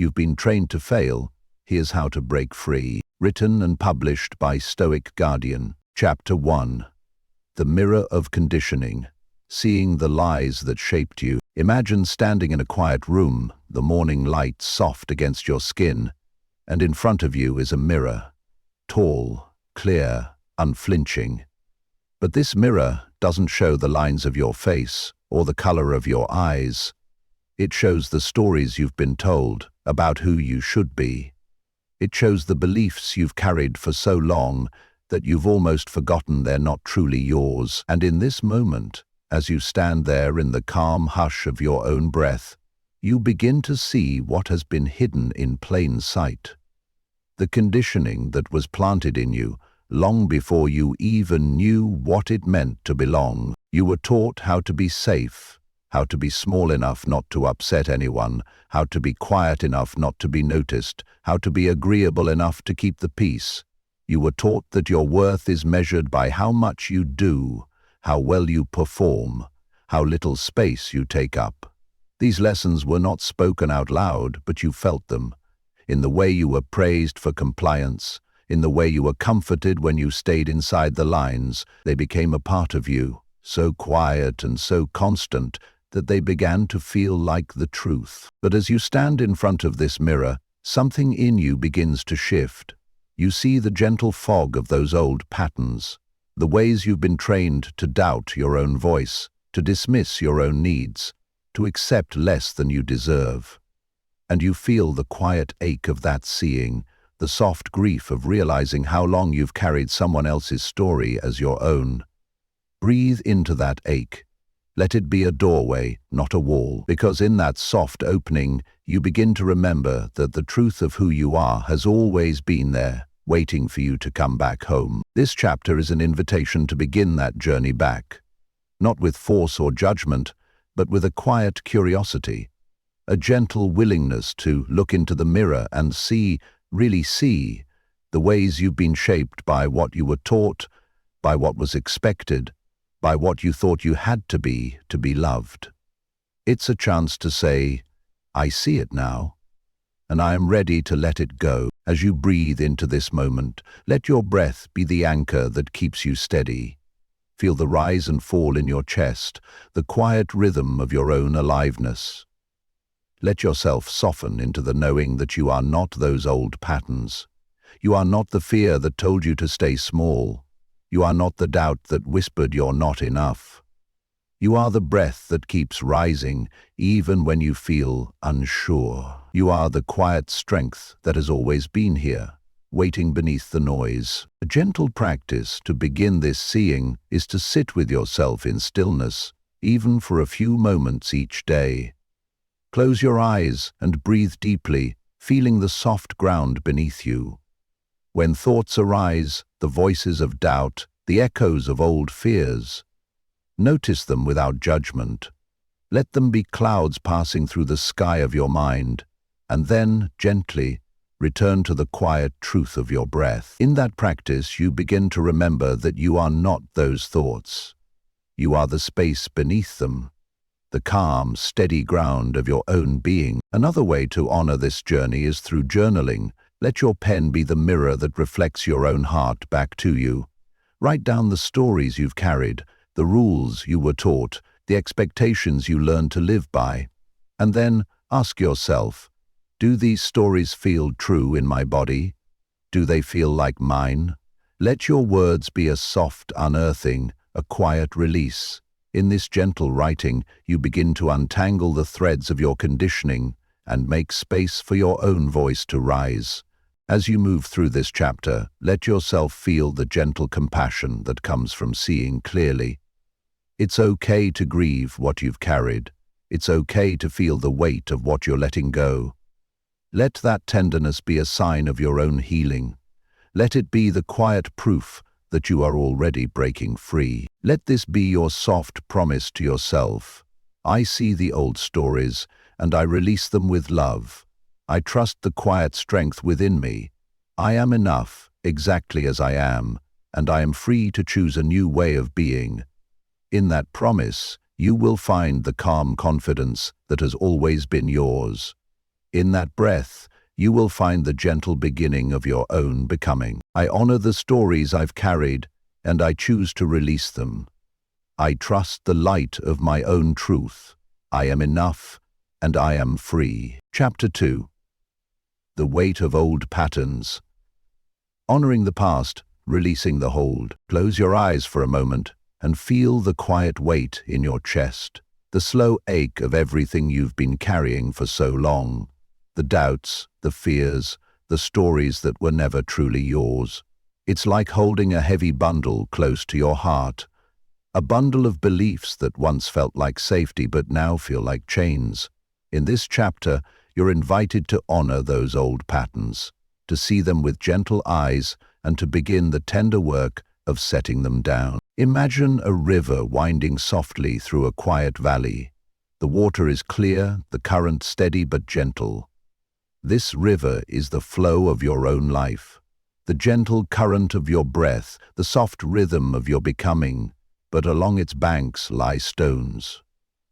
You've been trained to fail. Here's how to break free. Written and published by Stoic Guardian. Chapter 1. The Mirror of Conditioning. Seeing the lies that shaped you. Imagine standing in a quiet room, the morning light soft against your skin, and in front of you is a mirror. Tall, clear, unflinching. But this mirror doesn't show the lines of your face or the color of your eyes. It shows the stories you've been told about who you should be. It shows the beliefs you've carried for so long that you've almost forgotten they're not truly yours. And in this moment, as you stand there in the calm hush of your own breath, you begin to see what has been hidden in plain sight. The conditioning that was planted in you long before you even knew what it meant to belong. You were taught how to be safe, how to be small enough not to upset anyone, how to be quiet enough not to be noticed, how to be agreeable enough to keep the peace. You were taught that your worth is measured by how much you do, how well you perform, how little space you take up. These lessons were not spoken out loud, but you felt them. In the way you were praised for compliance, in the way you were comforted when you stayed inside the lines, they became a part of you, so quiet and so constant that they began to feel like the truth. But as you stand in front of this mirror, something in you begins to shift. You see the gentle fog of those old patterns, the ways you've been trained to doubt your own voice, to dismiss your own needs, to accept less than you deserve. And you feel the quiet ache of that seeing, the soft grief of realizing how long you've carried someone else's story as your own. Breathe into that ache. Let it be a doorway, not a wall, because in that soft opening, you begin to remember that the truth of who you are has always been there, waiting for you to come back home. This chapter is an invitation to begin that journey back, not with force or judgment, but with a quiet curiosity, a gentle willingness to look into the mirror and see, really see, the ways you've been shaped by what you were taught, by what was expected, by what you thought you had to be loved. It's a chance to say, I see it now, and I am ready to let it go. As you breathe into this moment, let your breath be the anchor that keeps you steady. Feel the rise and fall in your chest, the quiet rhythm of your own aliveness. Let yourself soften into the knowing that you are not those old patterns. You are not the fear that told you to stay small. You are not the doubt that whispered you're not enough. You are the breath that keeps rising even when you feel unsure. You are the quiet strength that has always been here, waiting beneath the noise. A gentle practice to begin this seeing is to sit with yourself in stillness, even for a few moments each day. Close your eyes and breathe deeply, feeling the soft ground beneath you. When thoughts arise, the voices of doubt, the echoes of old fears, notice them without judgment. Let them be clouds passing through the sky of your mind, and then, gently, return to the quiet truth of your breath. In that practice, you begin to remember that you are not those thoughts. You are the space beneath them, the calm, steady ground of your own being. Another way to honor this journey is through journaling. Let your pen be the mirror that reflects your own heart back to you. Write down the stories you've carried, the rules you were taught, the expectations you learned to live by. And then ask yourself, do these stories feel true in my body? Do they feel like mine? Let your words be a soft unearthing, a quiet release. In this gentle writing, you begin to untangle the threads of your conditioning and make space for your own voice to rise. As you move through this chapter, let yourself feel the gentle compassion that comes from seeing clearly. It's okay to grieve what you've carried. It's okay to feel the weight of what you're letting go. Let that tenderness be a sign of your own healing. Let it be the quiet proof that you are already breaking free. Let this be your soft promise to yourself. I see the old stories, and I release them with love. I trust the quiet strength within me. I am enough, exactly as I am, and I am free to choose a new way of being. In that promise, you will find the calm confidence that has always been yours. In that breath, you will find the gentle beginning of your own becoming. I honor the stories I've carried, and I choose to release them. I trust the light of my own truth. I am enough, and I am free. Chapter 2. The weight of old patterns. Honoring the past, releasing the hold. Close your eyes for a moment and feel the quiet weight in your chest, the slow ache of everything you've been carrying for so long, the doubts, the fears, the stories that were never truly yours. It's like holding a heavy bundle close to your heart, a bundle of beliefs that once felt like safety but now feel like chains. In this chapter, you're invited to honor those old patterns, to see them with gentle eyes, and to begin the tender work of setting them down. Imagine a river winding softly through a quiet valley. The water is clear, the current steady but gentle. This river is the flow of your own life, the gentle current of your breath, the soft rhythm of your becoming, but along its banks lie stones.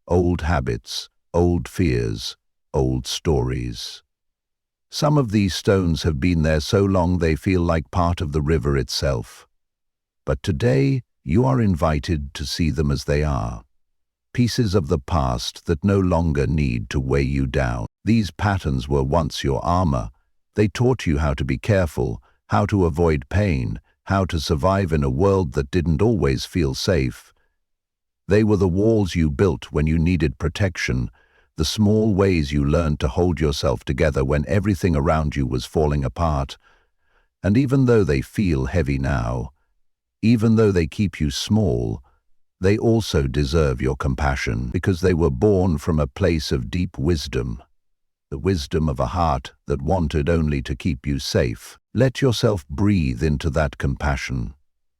Old habits, old fears, old stories. Some of these stones have been there so long they feel like part of the river itself. But today, you are invited to see them as they are. Pieces of the past that no longer need to weigh you down. These patterns were once your armor. They taught you how to be careful, how to avoid pain, how to survive in a world that didn't always feel safe. They were the walls you built when you needed protection, the small ways you learned to hold yourself together when everything around you was falling apart. And even though they feel heavy now, even though they keep you small, they also deserve your compassion because they were born from a place of deep wisdom, the wisdom of a heart that wanted only to keep you safe. Let yourself breathe into that compassion.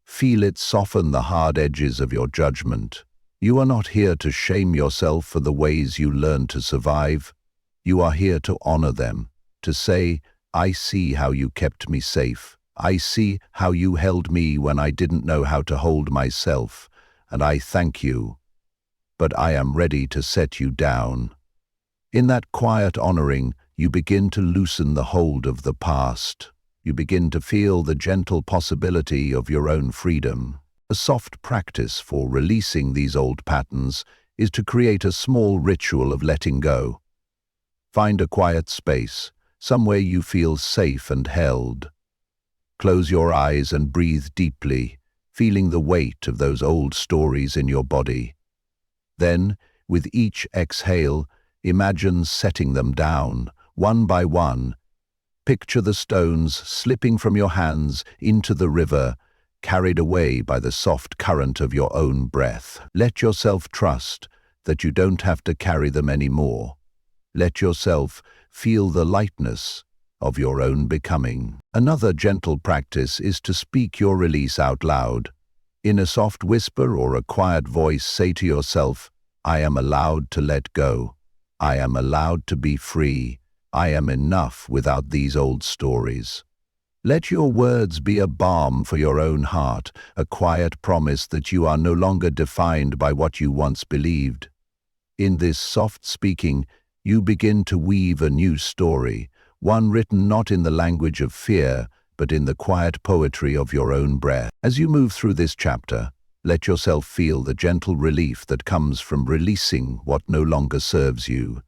Feel it soften the hard edges of your judgment. You are not here to shame yourself for the ways you learned to survive. You are here to honor them, to say, I see how you kept me safe. I see how you held me when I didn't know how to hold myself, and I thank you. But I am ready to set you down. In that quiet honoring, you begin to loosen the hold of the past. You begin to feel the gentle possibility of your own freedom. A soft practice for releasing these old patterns is to create a small ritual of letting go. Find a quiet space, somewhere you feel safe and held. Close your eyes and breathe deeply, feeling the weight of those old stories in your body. Then, with each exhale, imagine setting them down, one by one. Picture the stones slipping from your hands into the river, carried away by the soft current of your own breath. Let yourself trust that you don't have to carry them anymore. Let yourself feel the lightness of your own becoming. Another gentle practice is to speak your release out loud. In a soft whisper or a quiet voice, say to yourself, I am allowed to let go. I am allowed to be free. I am enough without these old stories. Let your words be a balm for your own heart, a quiet promise that you are no longer defined by what you once believed. In this soft speaking, you begin to weave a new story, one written not in the language of fear, but in the quiet poetry of your own breath. As you move through this chapter, let yourself feel the gentle relief that comes from releasing what no longer serves you.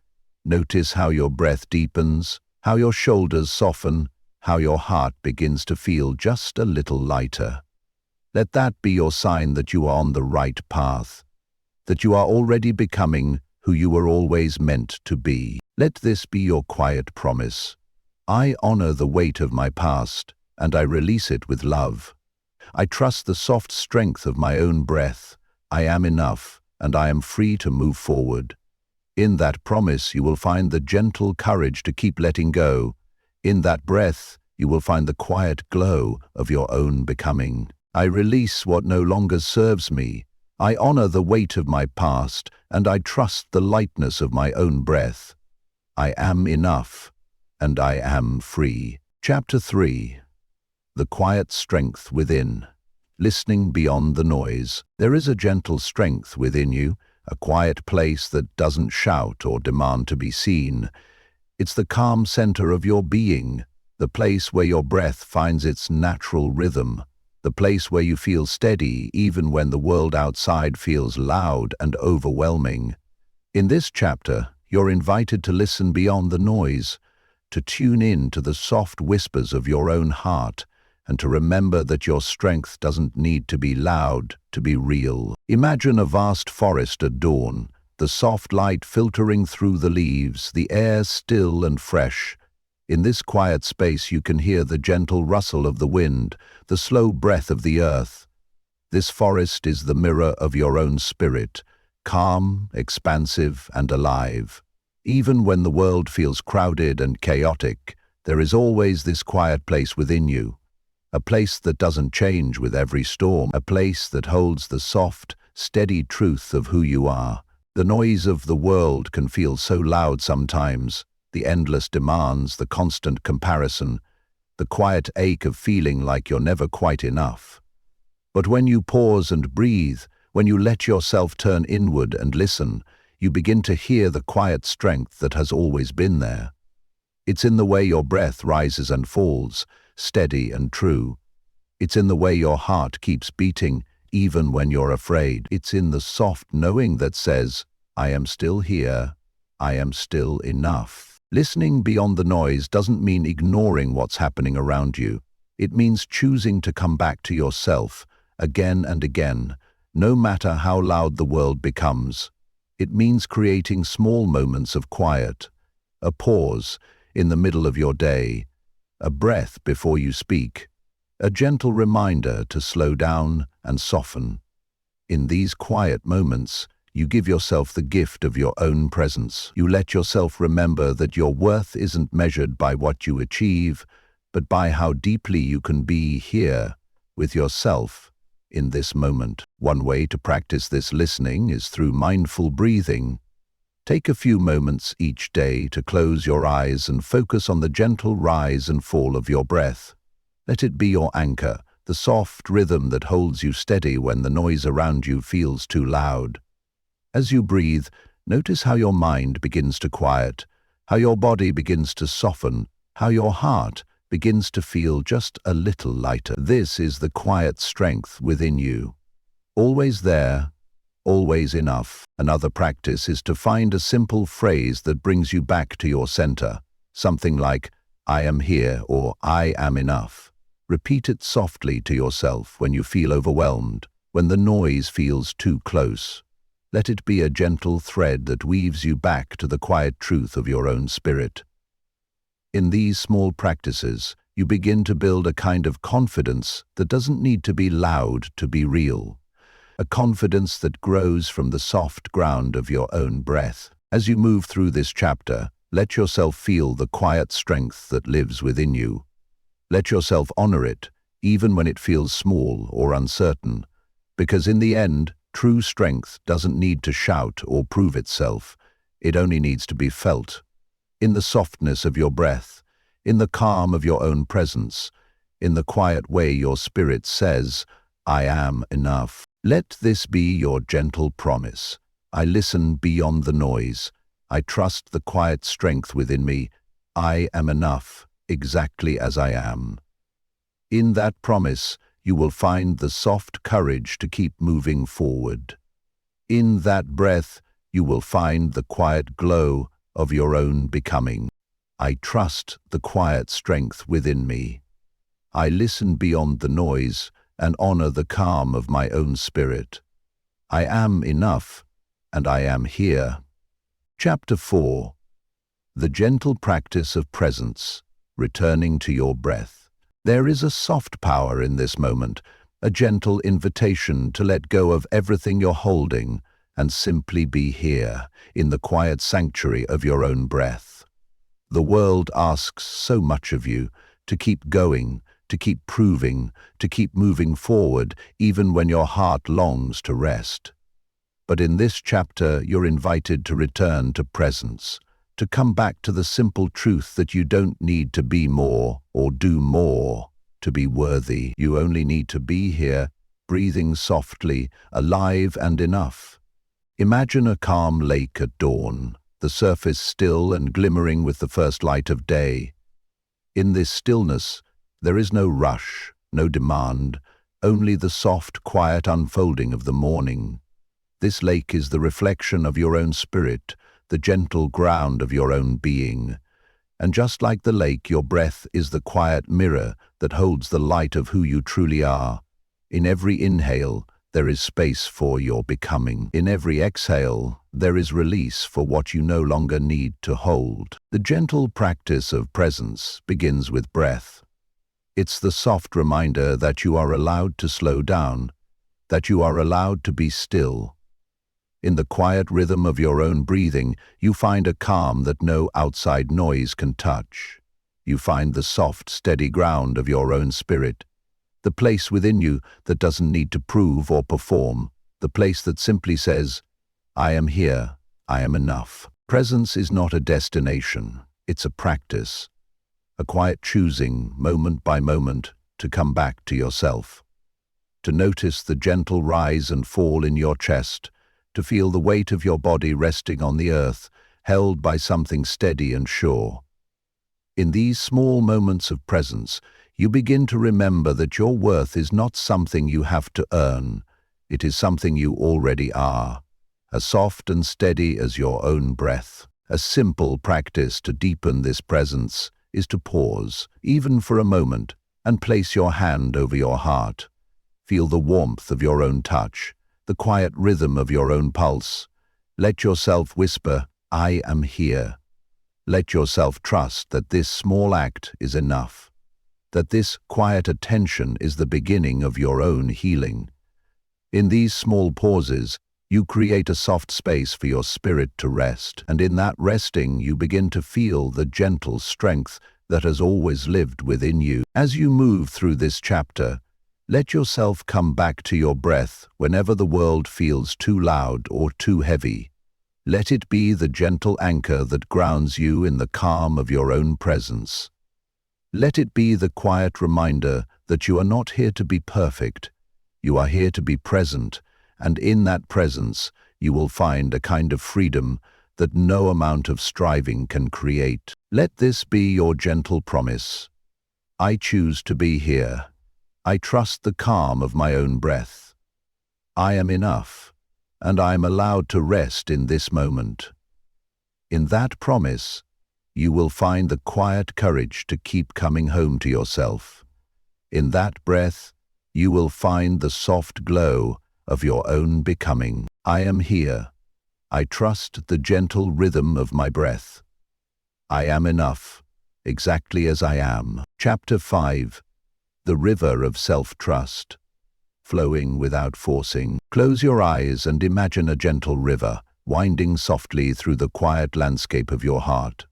Notice how your breath deepens, how your shoulders soften, how your heart begins to feel just a little lighter. Let that be your sign that you are on the right path, that you are already becoming who you were always meant to be. Let this be your quiet promise. I honor the weight of my past, and I release it with love. I trust the soft strength of my own breath. I am enough, and I am free to move forward. In that promise, you will find the gentle courage to keep letting go. In that breath, you will find the quiet glow of your own becoming. I release what no longer serves me. I honor the weight of my past, and I trust the lightness of my own breath. I am enough, and I am free. Chapter 3. The quiet strength within. Listening beyond the noise. There is a gentle strength within you, a quiet place that doesn't shout or demand to be seen. It's the calm center of your being, the place where your breath finds its natural rhythm, the place where you feel steady even when the world outside feels loud and overwhelming. In this chapter, you're invited to listen beyond the noise, to tune in to the soft whispers of your own heart, and to remember that your strength doesn't need to be loud to be real. Imagine a vast forest at dawn, the soft light filtering through the leaves, the air still and fresh. In this quiet space you can hear the gentle rustle of the wind, the slow breath of the earth. This forest is the mirror of your own spirit, calm, expansive, and alive. Even when the world feels crowded and chaotic, there is always this quiet place within you. A place that doesn't change with every storm, a place that holds the soft, steady truth of who you are. The noise of the world can feel so loud sometimes, the endless demands, the constant comparison, the quiet ache of feeling like you're never quite enough. But when you pause and breathe, when you let yourself turn inward and listen, you begin to hear the quiet strength that has always been there. It's in the way your breath rises and falls, steady and true. It's in the way your heart keeps beating, even when you're afraid. It's in the soft knowing that says, I am still here, I am still enough. Listening beyond the noise doesn't mean ignoring what's happening around you. It means choosing to come back to yourself, again and again, no matter how loud the world becomes. It means creating small moments of quiet, a pause in the middle of your day, a breath before you speak, a gentle reminder to slow down and soften. In these quiet moments, you give yourself the gift of your own presence. You let yourself remember that your worth isn't measured by what you achieve, but by how deeply you can be here with yourself in this moment. One way to practice this listening is through mindful breathing. Take a few moments each day to close your eyes and focus on the gentle rise and fall of your breath. Let it be your anchor, the soft rhythm that holds you steady when the noise around you feels too loud. As you breathe, notice how your mind begins to quiet, how your body begins to soften, how your heart begins to feel just a little lighter. This is the quiet strength within you. Always there, always enough. Another practice is to find a simple phrase that brings you back to your center. Something like, I am here or I am enough. Repeat it softly to yourself when you feel overwhelmed, when the noise feels too close. Let it be a gentle thread that weaves you back to the quiet truth of your own spirit. In these small practices, you begin to build a kind of confidence that doesn't need to be loud to be real. A confidence that grows from the soft ground of your own breath. As you move through this chapter, let yourself feel the quiet strength that lives within you. Let yourself honor it, even when it feels small or uncertain, because in the end, true strength doesn't need to shout or prove itself. It only needs to be felt. In the softness of your breath, in the calm of your own presence, in the quiet way your spirit says, I am enough. Let this be your gentle promise. I listen beyond the noise. I trust the quiet strength within me. I am enough, exactly as I am. In that promise, you will find the soft courage to keep moving forward. In that breath, you will find the quiet glow of your own becoming. I trust the quiet strength within me. I listen beyond the noise and honor the calm of my own spirit. I am enough, and I am here. Chapter 4. The gentle practice of presence, returning to your breath. There is a soft power in this moment, a gentle invitation to let go of everything you're holding and simply be here, in the quiet sanctuary of your own breath. The world asks so much of you, to keep going, to keep proving, to keep moving forward, even when your heart longs to rest. But in this chapter, you're invited to return to presence, to come back to the simple truth that you don't need to be more or do more to be worthy. You only need to be here, breathing softly, alive and enough. Imagine a calm lake at dawn. the surface still and glimmering with the first light of day. In this stillness, there is no rush, no demand, only the soft, quiet unfolding of the morning. This lake is the reflection of your own spirit, the gentle ground of your own being. And just like the lake, your breath is the quiet mirror that holds the light of who you truly are. In every inhale, there is space for your becoming. In every exhale, there is release for what you no longer need to hold. The gentle practice of presence begins with breath. It's the soft reminder that you are allowed to slow down, that you are allowed to be still. In the quiet rhythm of your own breathing, you find a calm that no outside noise can touch. You find the soft, steady ground of your own spirit, the place within you that doesn't need to prove or perform, the place that simply says, I am here, I am enough. Presence is not a destination, it's a practice, a quiet choosing, moment by moment, to come back to yourself, to notice the gentle rise and fall in your chest, to feel the weight of your body resting on the earth, held by something steady and sure. In these small moments of presence, you begin to remember that your worth is not something you have to earn, it is something you already are, as soft and steady as your own breath. A simple practice to deepen this presence is to pause, even for a moment, and place your hand over your heart. Feel the warmth of your own touch, the quiet rhythm of your own pulse. Let yourself whisper, I am here. Let yourself trust that this small act is enough, that this quiet attention is the beginning of your own healing. In these small pauses, you create a soft space for your spirit to rest, and in that resting you begin to feel the gentle strength that has always lived within you. As you move through this chapter, let yourself come back to your breath whenever the world feels too loud or too heavy. Let it be the gentle anchor that grounds you in the calm of your own presence. Let it be the quiet reminder that you are not here to be perfect. You are here to be present, and in that presence you will find a kind of freedom that no amount of striving can create. Let this be your gentle promise. I choose to be here. I trust the calm of my own breath. I am enough, and I am allowed to rest in this moment. In that promise, you will find the quiet courage to keep coming home to yourself. In that breath, you will find the soft glow of your own becoming. I am here. I trust the gentle rhythm of my breath. I am enough, exactly as I am. Chapter 5. The River of Self-Trust. Flowing without forcing. Close your eyes and imagine a gentle river, winding softly through the quiet landscape of your heart.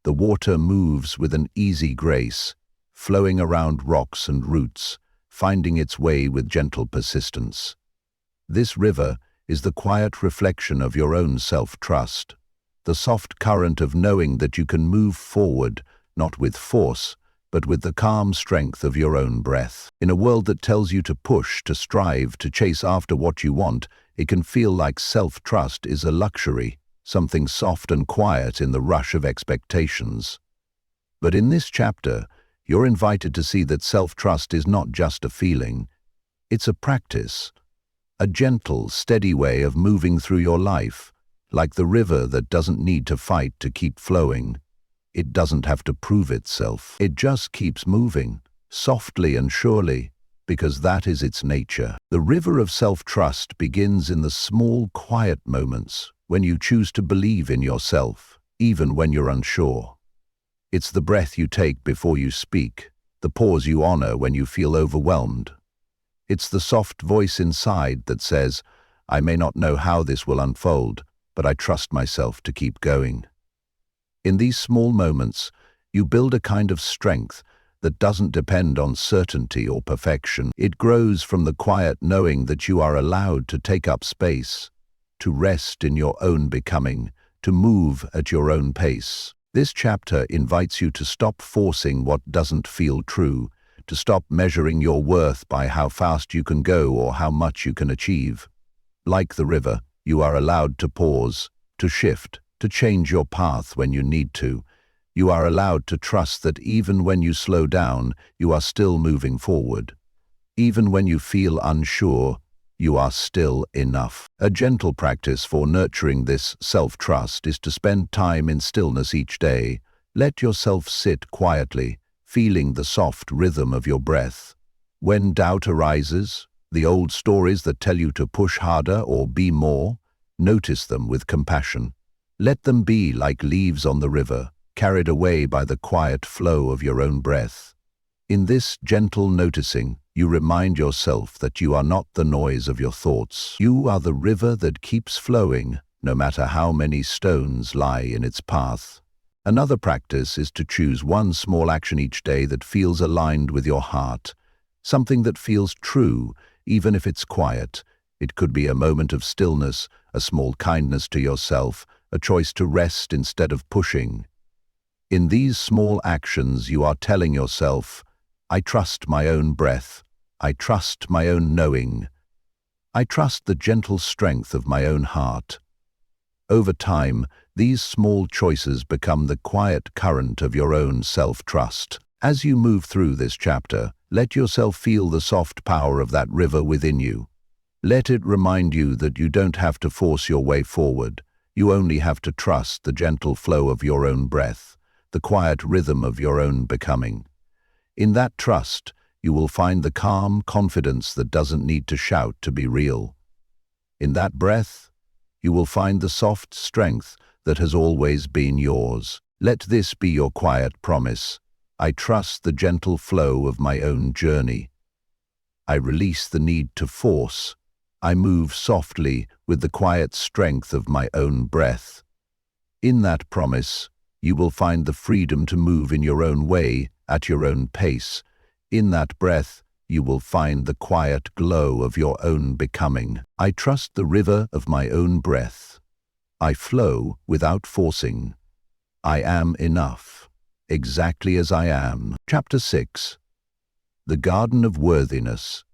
The water moves with an easy grace, flowing around rocks and roots, finding its way with gentle persistence. This river is the quiet reflection of your own self-trust, the soft current of knowing that you can move forward, not with force, but with the calm strength of your own breath. In a world that tells you to push, to strive, to chase after what you want, it can feel like self-trust is a luxury, something soft and quiet in the rush of expectations. But in this chapter, you're invited to see that self-trust is not just a feeling, it's a practice, a gentle, steady way of moving through your life, like the river that doesn't need to fight to keep flowing. It doesn't have to prove itself. It just keeps moving, softly and surely, because that is its nature. The river of self-trust begins in the small, quiet moments when you choose to believe in yourself, even when you're unsure. It's the breath you take before you speak, the pause you honor when you feel overwhelmed. It's the soft voice inside that says, I may not know how this will unfold, but I trust myself to keep going. In these small moments, you build a kind of strength that doesn't depend on certainty or perfection. It grows from the quiet knowing that you are allowed to take up space, to rest in your own becoming, to move at your own pace. This chapter invites you to stop forcing what doesn't feel true, to stop measuring your worth by how fast you can go or how much you can achieve. Like the river, you are allowed to pause, to shift, to change your path when you need to. You are allowed to trust that even when you slow down, you are still moving forward. Even when you feel unsure, you are still enough. A gentle practice for nurturing this self-trust is to spend time in stillness each day. Let yourself sit quietly, feeling the soft rhythm of your breath. When doubt arises, the old stories that tell you to push harder or be more, notice them with compassion. Let them be like leaves on the river, carried away by the quiet flow of your own breath. In this gentle noticing, you remind yourself that you are not the noise of your thoughts. You are the river that keeps flowing, no matter how many stones lie in its path. Another practice is to choose one small action each day that feels aligned with your heart, something that feels true, even if it's quiet. It could be a moment of stillness, a small kindness to yourself, a choice to rest instead of pushing. In these small actions, you are telling yourself, I trust my own breath. I trust my own knowing. I trust the gentle strength of my own heart. Over time, these small choices become the quiet current of your own self-trust. As you move through this chapter, let yourself feel the soft power of that river within you. Let it remind you that you don't have to force your way forward. You only have to trust the gentle flow of your own breath, the quiet rhythm of your own becoming. In that trust, you will find the calm confidence that doesn't need to shout to be real. In that breath, you will find the soft strength that has always been yours. Let this be your quiet promise. I trust the gentle flow of my own journey. I release the need to force. I move softly with the quiet strength of my own breath. In that promise, you will find the freedom to move in your own way, at your own pace. In that breath, you will find the quiet glow of your own becoming. I trust the river of my own breath. I flow without forcing. I am enough, exactly as I am. Chapter 6. The Garden of Worthiness.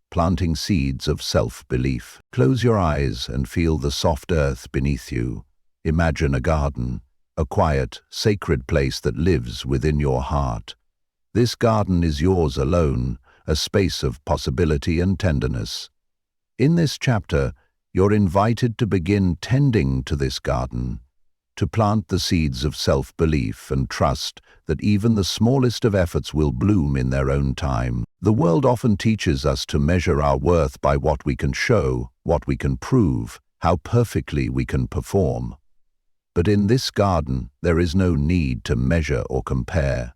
Planting seeds of self-belief. Close your eyes and feel the soft earth beneath you. Imagine a garden, a quiet, sacred place that lives within your heart. This garden is yours alone, a space of possibility and tenderness. In this chapter, you're invited to begin tending to this garden, to plant the seeds of self-belief and trust that even the smallest of efforts will bloom in their own time. The world often teaches us to measure our worth by what we can show, what we can prove, how perfectly we can perform. But in this garden, there is no need to measure or compare.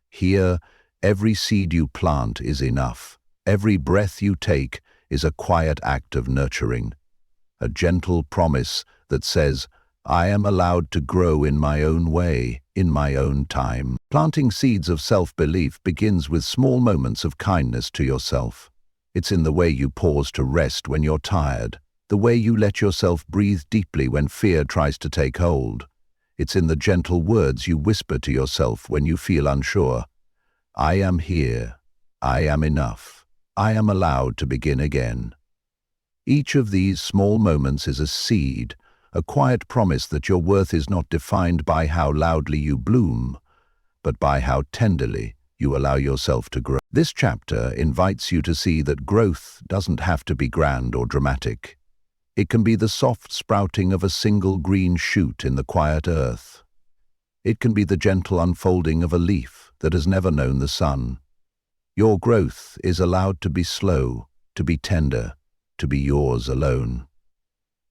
Here, every seed you plant is enough. Every breath you take is a quiet act of nurturing, a gentle promise that says, I am allowed to grow in my own way, in my own time. Planting seeds of self-belief begins with small moments of kindness to yourself. It's in the way you pause to rest when you're tired, the way you let yourself breathe deeply when fear tries to take hold. It's in the gentle words you whisper to yourself when you feel unsure. I am here. I am enough. I am allowed to begin again. Each of these small moments is a seed, a quiet promise that your worth is not defined by how loudly you bloom, but by how tenderly you allow yourself to grow. This chapter invites you to see that growth doesn't have to be grand or dramatic. It can be the soft sprouting of a single green shoot in the quiet earth. It can be the gentle unfolding of a leaf that has never known the sun. Your growth is allowed to be slow, to be tender, to be yours alone.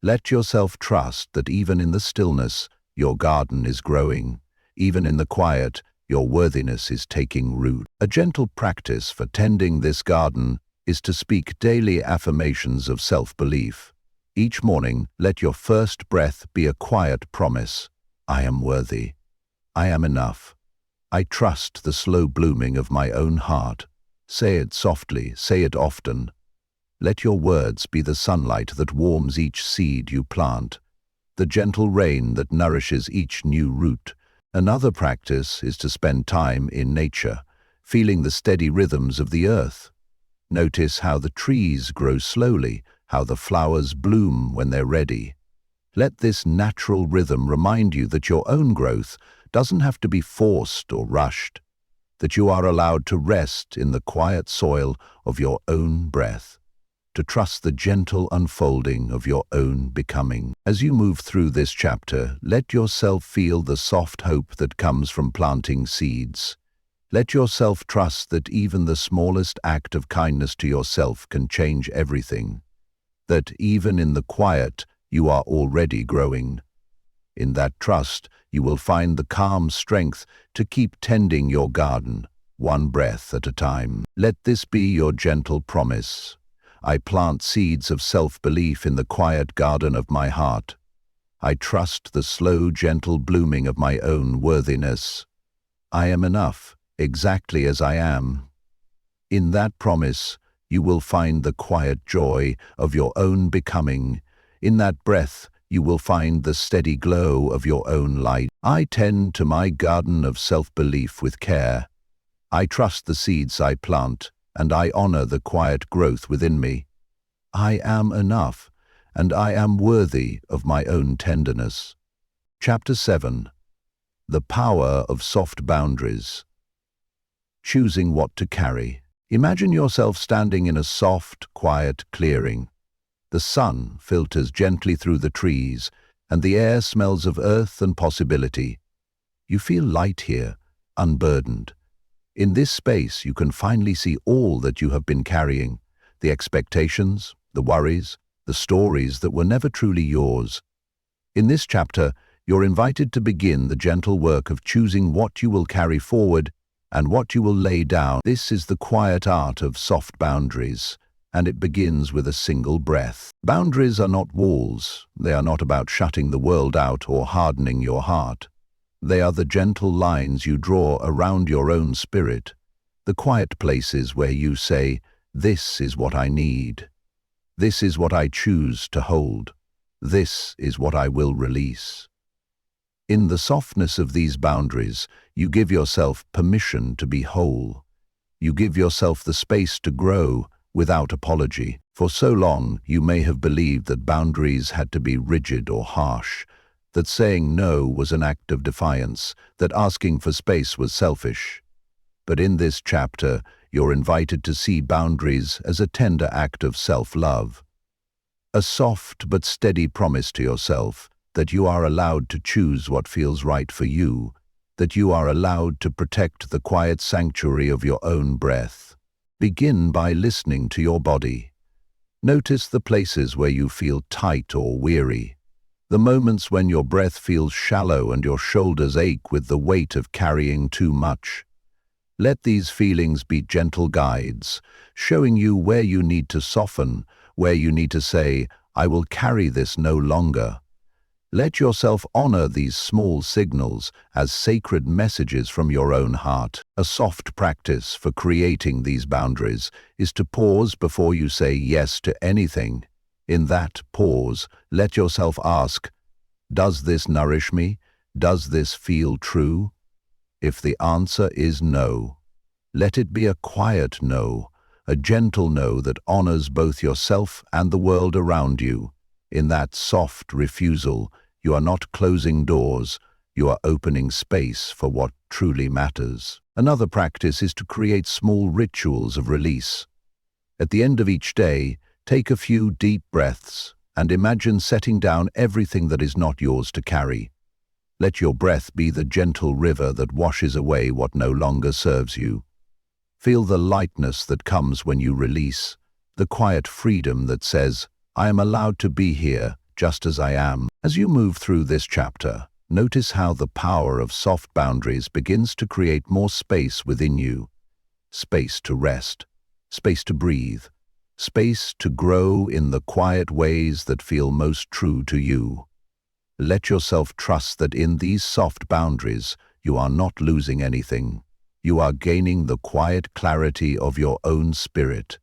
Let yourself trust that even in the stillness, your garden is growing. Even in the quiet, your worthiness is taking root. A gentle practice for tending this garden is to speak daily affirmations of self-belief. Each morning, let your first breath be a quiet promise. I am worthy. I am enough. I trust the slow blooming of my own heart. Say it softly, say it often. Let your words be the sunlight that warms each seed you plant, the gentle rain that nourishes each new root. Another practice is to spend time in nature, feeling the steady rhythms of the earth. Notice how the trees grow slowly, how the flowers bloom when they're ready. Let this natural rhythm remind you that your own growth doesn't have to be forced or rushed, that you are allowed to rest in the quiet soil of your own breath, to trust the gentle unfolding of your own becoming. As you move through this chapter, let yourself feel the soft hope that comes from planting seeds. Let yourself trust that even the smallest act of kindness to yourself can change everything, that even in the quiet, you are already growing. In that trust, you will find the calm strength to keep tending your garden, one breath at a time. Let this be your gentle promise. I plant seeds of self-belief in the quiet garden of my heart. I trust the slow, gentle blooming of my own worthiness. I am enough, exactly as I am. In that promise, you will find the quiet joy of your own becoming. In that breath, you will find the steady glow of your own light. I tend to my garden of self-belief with care. I trust the seeds I plant, and I honor the quiet growth within me. I am enough, and I am worthy of my own tenderness. Chapter 7. The Power of Soft Boundaries. Choosing what to carry. Imagine yourself standing in a soft, quiet clearing. The sun filters gently through the trees, and the air smells of earth and possibility. You feel light here, unburdened. In this space, you can finally see all that you have been carrying, the expectations, the worries, the stories that were never truly yours. In this chapter, you're invited to begin the gentle work of choosing what you will carry forward and what you will lay down. This is the quiet art of soft boundaries, and it begins with a single breath. Boundaries are not walls. They are not about shutting the world out or hardening your heart. They are the gentle lines you draw around your own spirit, the quiet places where you say, "This is what I need. This is what I choose to hold. This is what I will release." In the softness of these boundaries, you give yourself permission to be whole. You give yourself the space to grow without apology. For so long, you may have believed that boundaries had to be rigid or harsh, that saying no was an act of defiance, that asking for space was selfish. But in this chapter, you're invited to see boundaries as a tender act of self-love. A soft but steady promise to yourself that you are allowed to choose what feels right for you, that you are allowed to protect the quiet sanctuary of your own breath. Begin by listening to your body. Notice the places where you feel tight or weary, the moments when your breath feels shallow and your shoulders ache with the weight of carrying too much. Let these feelings be gentle guides, showing you where you need to soften, where you need to say, "I will carry this no longer." Let yourself honor these small signals as sacred messages from your own heart. A soft practice for creating these boundaries is to pause before you say yes to anything. In that pause, let yourself ask, "Does this nourish me? Does this feel true?" If the answer is no, let it be a quiet no, a gentle no that honors both yourself and the world around you. In that soft refusal, you are not closing doors, you are opening space for what truly matters. Another practice is to create small rituals of release. At the end of each day, take a few deep breaths and imagine setting down everything that is not yours to carry. Let your breath be the gentle river that washes away what no longer serves you. Feel the lightness that comes when you release, the quiet freedom that says, "I am allowed to be here, just as I am." As you move through this chapter, notice how the power of soft boundaries begins to create more space within you. Space to rest, space to breathe, space to grow in the quiet ways that feel most true to you. Let yourself trust that in these soft boundaries, you are not losing anything. You are gaining the quiet clarity of your own spirit,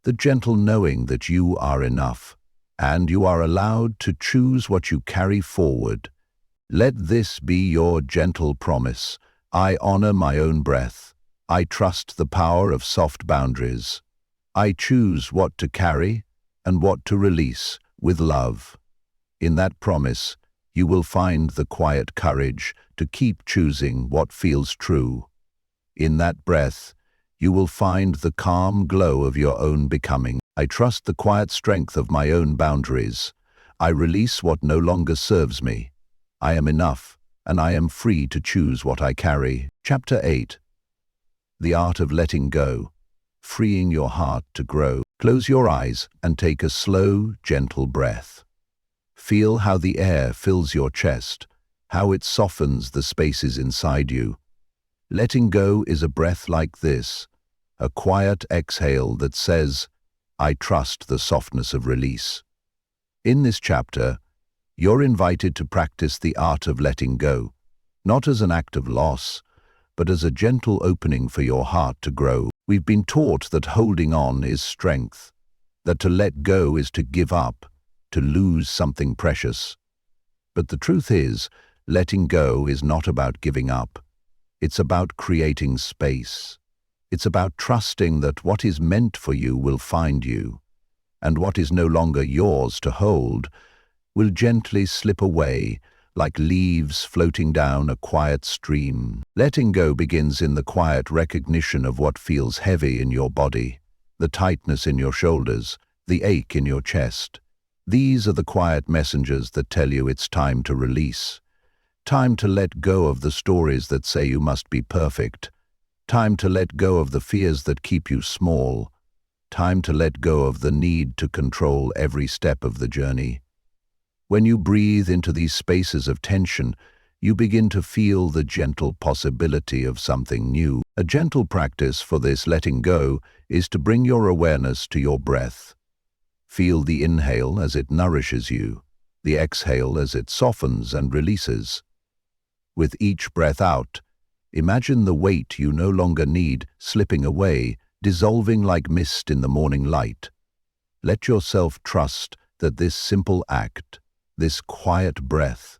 the gentle knowing that you are enough, and you are allowed to choose what you carry forward. Let this be your gentle promise. I honor my own breath. I trust the power of soft boundaries. I choose what to carry and what to release with love. In that promise, you will find the quiet courage to keep choosing what feels true. In that breath, you will find the calm glow of your own becoming. I trust the quiet strength of my own boundaries. I release what no longer serves me. I am enough, and I am free to choose what I carry. Chapter 8. The Art of Letting Go, Freeing Your Heart to Grow. Close your eyes and take a slow, gentle breath. Feel how the air fills your chest, how it softens the spaces inside you. Letting go is a breath like this, a quiet exhale that says, I trust the softness of release. In this chapter, you're invited to practice the art of letting go, not as an act of loss, but as a gentle opening for your heart to grow. We've been taught that holding on is strength, that to let go is to give up, to lose something precious. But the truth is, letting go is not about giving up. It's about creating space. It's about trusting that what is meant for you will find you, and what is no longer yours to hold will gently slip away like leaves floating down a quiet stream. Letting go begins in the quiet recognition of what feels heavy in your body, the tightness in your shoulders, the ache in your chest. These are the quiet messengers that tell you it's time to release. Time to let go of the stories that say you must be perfect. Time to let go of the fears that keep you small. Time to let go of the need to control every step of the journey. When you breathe into these spaces of tension, you begin to feel the gentle possibility of something new. A gentle practice for this letting go is to bring your awareness to your breath. Feel the inhale as it nourishes you, the exhale as it softens and releases. With each breath out, imagine the weight you no longer need slipping away, dissolving like mist in the morning light. Let yourself trust that this simple act, this quiet breath,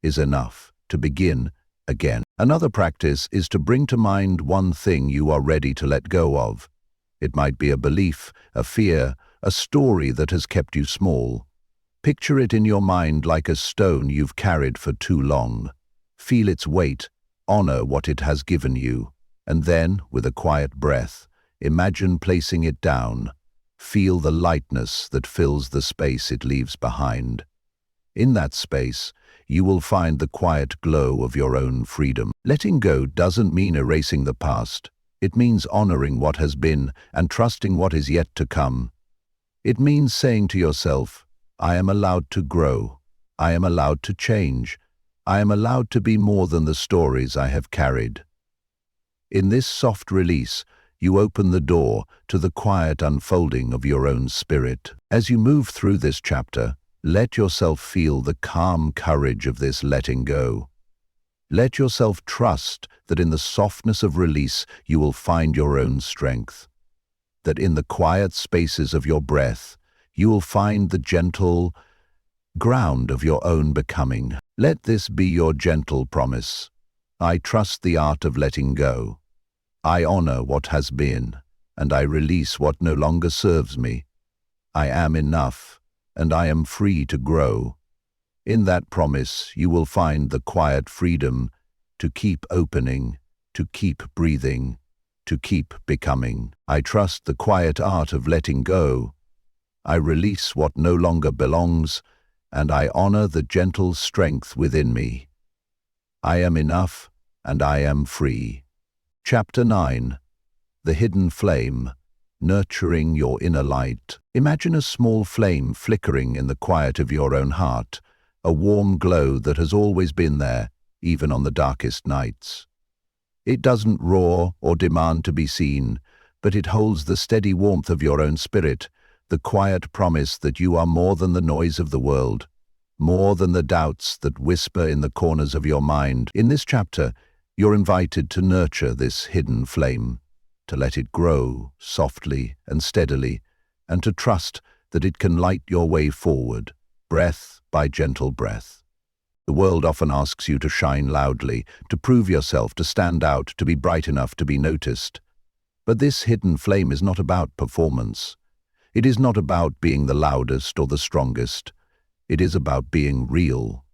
is enough to begin again. Another practice is to bring to mind one thing you are ready to let go of. It might be a belief, a fear, a story that has kept you small. Picture it in your mind like a stone you've carried for too long. Feel its weight, honor what it has given you, and then, with a quiet breath, imagine placing it down. Feel the lightness that fills the space it leaves behind. In that space, you will find the quiet glow of your own freedom. Letting go doesn't mean erasing the past. It means honoring what has been and trusting what is yet to come. It means saying to yourself, I am allowed to grow. I am allowed to change. I am allowed to be more than the stories I have carried. In this soft release, you open the door to the quiet unfolding of your own spirit. As you move through this chapter, let yourself feel the calm courage of this letting go. Let yourself trust that in the softness of release you will find your own strength. That in the quiet spaces of your breath you will find the gentle ground of your own becoming. Let this be your gentle promise. I trust the art of letting go. I honor what has been, and I release what no longer serves me. I am enough, and I am free to grow. In that promise, you will find the quiet freedom to keep opening, to keep breathing, to keep becoming. I trust the quiet art of letting go. I release what no longer belongs, and I honor the gentle strength within me. I am enough, and I am free. Chapter 9. The Hidden Flame. Nurturing your inner light. Imagine a small flame flickering in the quiet of your own heart, a warm glow that has always been there, even on the darkest nights. It doesn't roar or demand to be seen, but it holds the steady warmth of your own spirit, the quiet promise that you are more than the noise of the world, more than the doubts that whisper in the corners of your mind. In this chapter, you're invited to nurture this hidden flame, to let it grow softly and steadily, and to trust that it can light your way forward, breath by gentle breath. The world often asks you to shine loudly, to prove yourself, to stand out, to be bright enough to be noticed. But this hidden flame is not about performance. It is not about being the loudest or the strongest. It is about being real.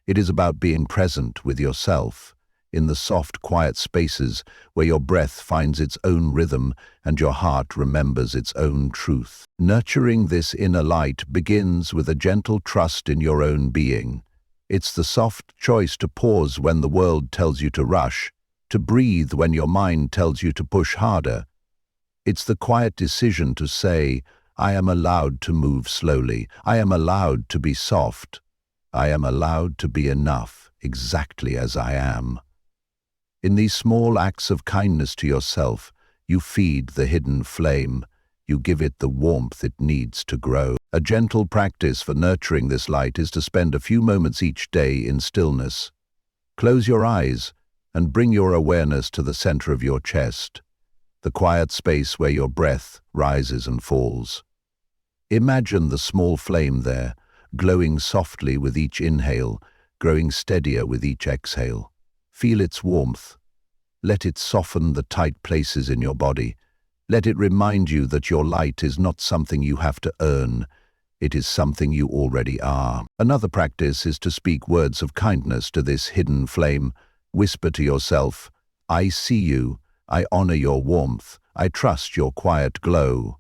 It is about being present with yourself, in the soft, quiet spaces where your breath finds its own rhythm and your heart remembers its own truth. Nurturing this inner light begins with a gentle trust in your own being. It's the soft choice to pause when the world tells you to rush, to breathe when your mind tells you to push harder. It's the quiet decision to say, I am allowed to move slowly. I am allowed to be soft. I am allowed to be enough, exactly as I am. In these small acts of kindness to yourself, you feed the hidden flame. You give it the warmth it needs to grow. A gentle practice for nurturing this light is to spend a few moments each day in stillness. Close your eyes and bring your awareness to the center of your chest, the quiet space where your breath rises and falls. Imagine the small flame there, glowing softly with each inhale, growing steadier with each exhale. Feel its warmth. Let it soften the tight places in your body. Let it remind you that your light is not something you have to earn. It is something you already are. Another practice is to speak words of kindness to this hidden flame. Whisper to yourself, I see you. I honor your warmth. I trust your quiet glow.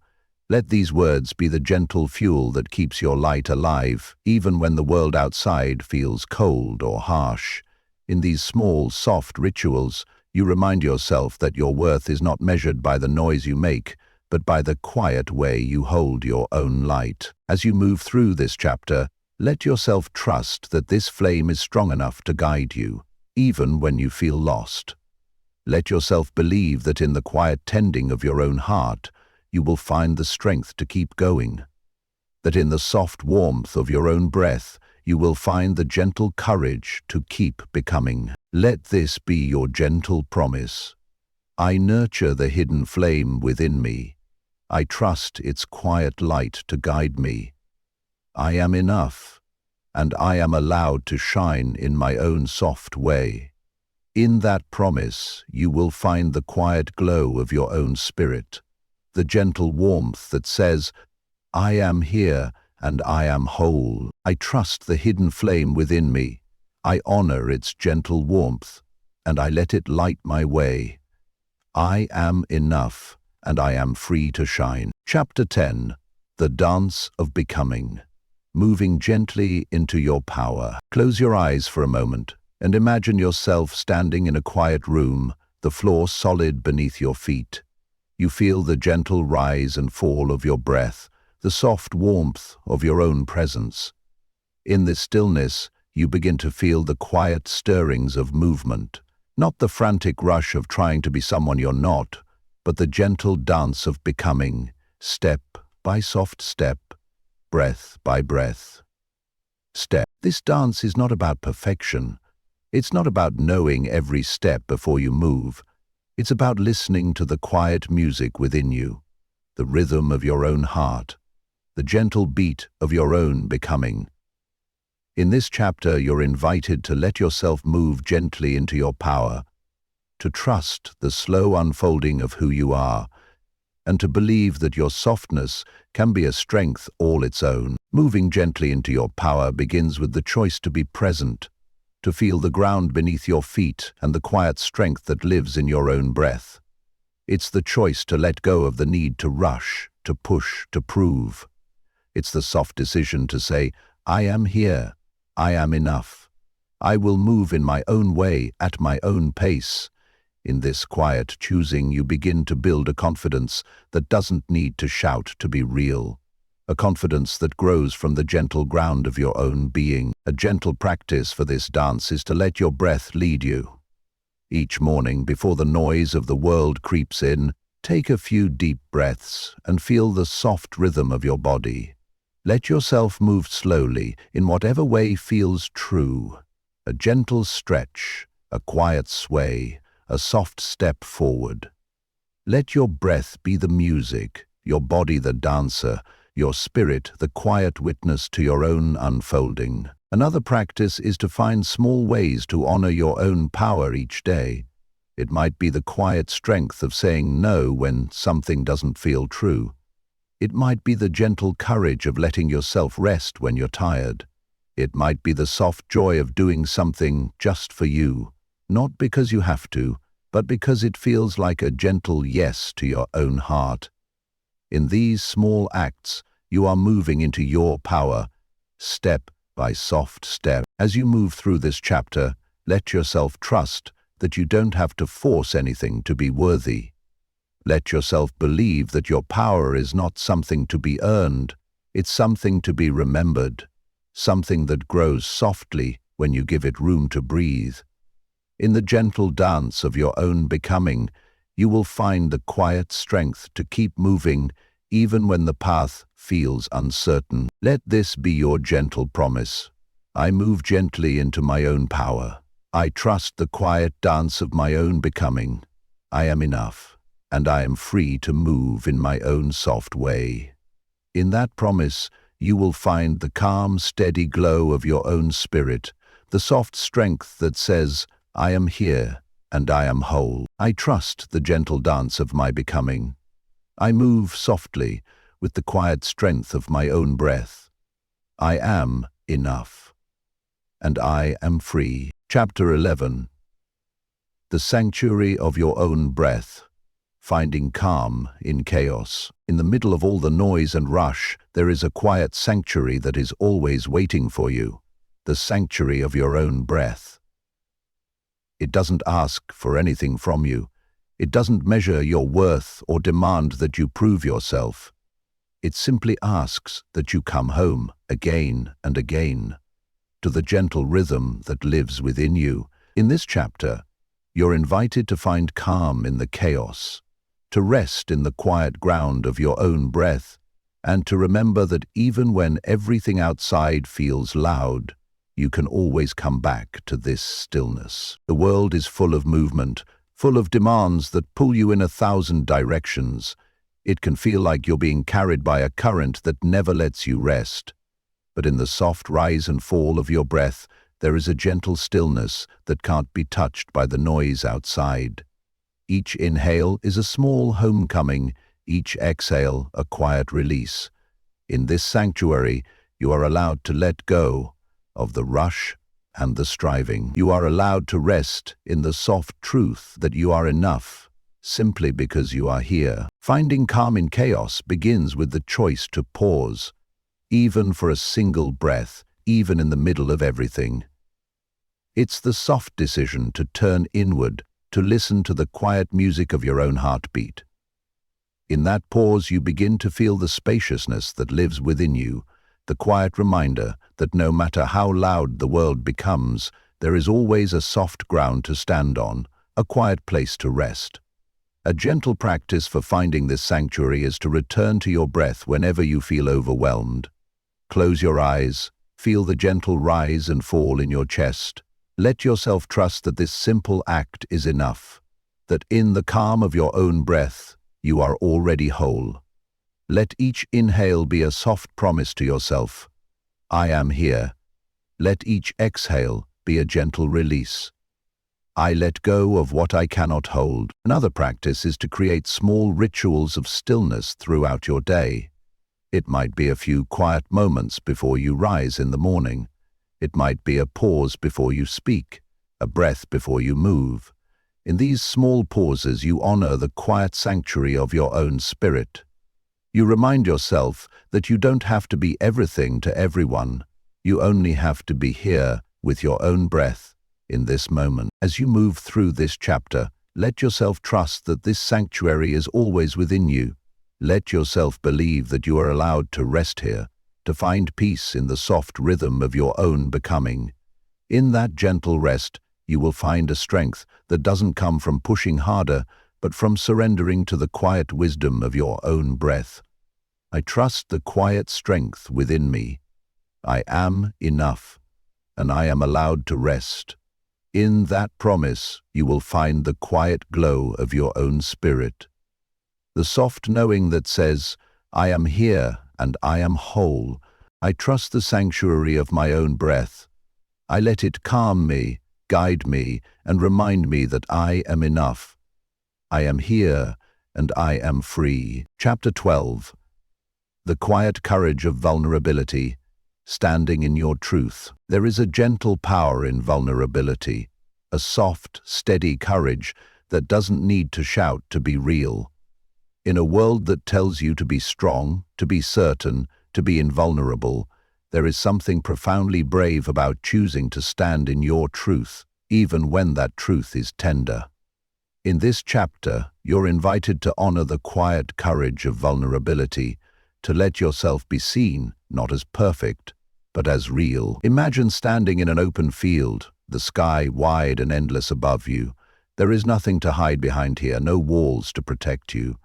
Let these words be the gentle fuel that keeps your light alive, even when the world outside feels cold or harsh. In these small, soft rituals, you remind yourself that your worth is not measured by the noise you make, but by the quiet way you hold your own light. As you move through this chapter, let yourself trust that this flame is strong enough to guide you, even when you feel lost. Let yourself believe that in the quiet tending of your own heart, you will find the strength to keep going. That in the soft warmth of your own breath, you will find the gentle courage to keep becoming. Let this be your gentle promise. I nurture the hidden flame within me. I trust its quiet light to guide me. I am enough, and I am allowed to shine in my own soft way. In that promise, you will find the quiet glow of your own spirit, the gentle warmth that says, I am here and I am whole. I trust the hidden flame within me. I honor its gentle warmth, and I let it light my way. I am enough, and I am free to shine. Chapter 10. The Dance of Becoming. Moving gently into your power. Close your eyes for a moment, and imagine yourself standing in a quiet room, the floor solid beneath your feet. You feel the gentle rise and fall of your breath, the soft warmth of your own presence. In this stillness, you begin to feel the quiet stirrings of movement, not the frantic rush of trying to be someone you're not, but the gentle dance of becoming, step by soft step, breath by breath. Step. This dance is not about perfection. It's not about knowing every step before you move. It's about listening to the quiet music within you, the rhythm of your own heart, the gentle beat of your own becoming. In this chapter, you're invited to let yourself move gently into your power, to trust the slow unfolding of who you are, and to believe that your softness can be a strength all its own. Moving gently into your power begins with the choice to be present, to feel the ground beneath your feet and the quiet strength that lives in your own breath. It's the choice to let go of the need to rush, to push, to prove. It's the soft decision to say, I am here, I am enough. I will move in my own way, at my own pace. In this quiet choosing, you begin to build a confidence that doesn't need to shout to be real. A confidence that grows from the gentle ground of your own being. A gentle practice for this dance is to let your breath lead you. Each morning, before the noise of the world creeps in, take a few deep breaths and feel the soft rhythm of your body. Let yourself move slowly in whatever way feels true. A gentle stretch, a quiet sway, a soft step forward. Let your breath be the music, your body the dancer, your spirit the quiet witness to your own unfolding. Another practice is to find small ways to honor your own power each day. It might be the quiet strength of saying no when something doesn't feel true. It might be the gentle courage of letting yourself rest when you're tired. It might be the soft joy of doing something just for you, not because you have to, but because it feels like a gentle yes to your own heart. In these small acts, you are moving into your power, step by soft step. As you move through this chapter, let yourself trust that you don't have to force anything to be worthy. Let yourself believe that your power is not something to be earned, it's something to be remembered, something that grows softly when you give it room to breathe. In the gentle dance of your own becoming, you will find the quiet strength to keep moving even when the path feels uncertain. Let this be your gentle promise. I move gently into my own power. I trust the quiet dance of my own becoming. I am enough, and I am free to move in my own soft way. In that promise, you will find the calm, steady glow of your own spirit, the soft strength that says, I am here, and I am whole. I trust the gentle dance of my becoming. I move softly with the quiet strength of my own breath. I am enough, and I am free. Chapter 11. The Sanctuary of Your Own Breath. Finding calm in chaos. In the middle of all the noise and rush, there is a quiet sanctuary that is always waiting for you. The sanctuary of your own breath. It doesn't ask for anything from you. It doesn't measure your worth or demand that you prove yourself. It simply asks that you come home again and again to the gentle rhythm that lives within you. In this chapter, you're invited to find calm in the chaos, to rest in the quiet ground of your own breath, and to remember that even when everything outside feels loud, you can always come back to this stillness. The world is full of movement, full of demands that pull you in 1,000 directions. It can feel like you're being carried by a current that never lets you rest. But in the soft rise and fall of your breath, there is a gentle stillness that can't be touched by the noise outside. Each inhale is a small homecoming, each exhale a quiet release. In this sanctuary, you are allowed to let go of the rush and the striving. You are allowed to rest in the soft truth that you are enough, simply because you are here. Finding calm in chaos begins with the choice to pause, even for a single breath, even in the middle of everything. It's the soft decision to turn inward, to listen to the quiet music of your own heartbeat. In that pause, you begin to feel the spaciousness that lives within you, the quiet reminder that no matter how loud the world becomes, there is always a soft ground to stand on, a quiet place to rest. A gentle practice for finding this sanctuary is to return to your breath whenever you feel overwhelmed. Close your eyes, feel the gentle rise and fall in your chest. Let yourself trust that this simple act is enough, that in the calm of your own breath, you are already whole. Let each inhale be a soft promise to yourself. I am here. Let each exhale be a gentle release. I let go of what I cannot hold. Another practice is to create small rituals of stillness throughout your day. It might be a few quiet moments before you rise in the morning. It might be a pause before you speak, a breath before you move. In these small pauses, you honor the quiet sanctuary of your own spirit. You remind yourself that you don't have to be everything to everyone. You only have to be here with your own breath in this moment. As you move through this chapter, let yourself trust that this sanctuary is always within you. Let yourself believe that you are allowed to rest here, to find peace in the soft rhythm of your own becoming. In that gentle rest, you will find a strength that doesn't come from pushing harder, but from surrendering to the quiet wisdom of your own breath. I trust the quiet strength within me. I am enough, and I am allowed to rest. In that promise, you will find the quiet glow of your own spirit. The soft knowing that says, I am here and I am whole. I trust the sanctuary of my own breath. I let it calm me, guide me, and remind me that I am enough. I am here and I am free. Chapter 12. The quiet courage of vulnerability. standing in your truth. There is a gentle power in vulnerability, a soft, steady courage that doesn't need to shout to be real. In a world that tells you to be strong, to be certain, to be invulnerable, there is something profoundly brave about choosing to stand in your truth, even when that truth is tender. In this chapter, you're invited to honor the quiet courage of vulnerability, to let yourself be seen, not as perfect, but as real. Imagine standing in an open field, the sky wide and endless above you. There is nothing to hide behind here, no walls to protect you.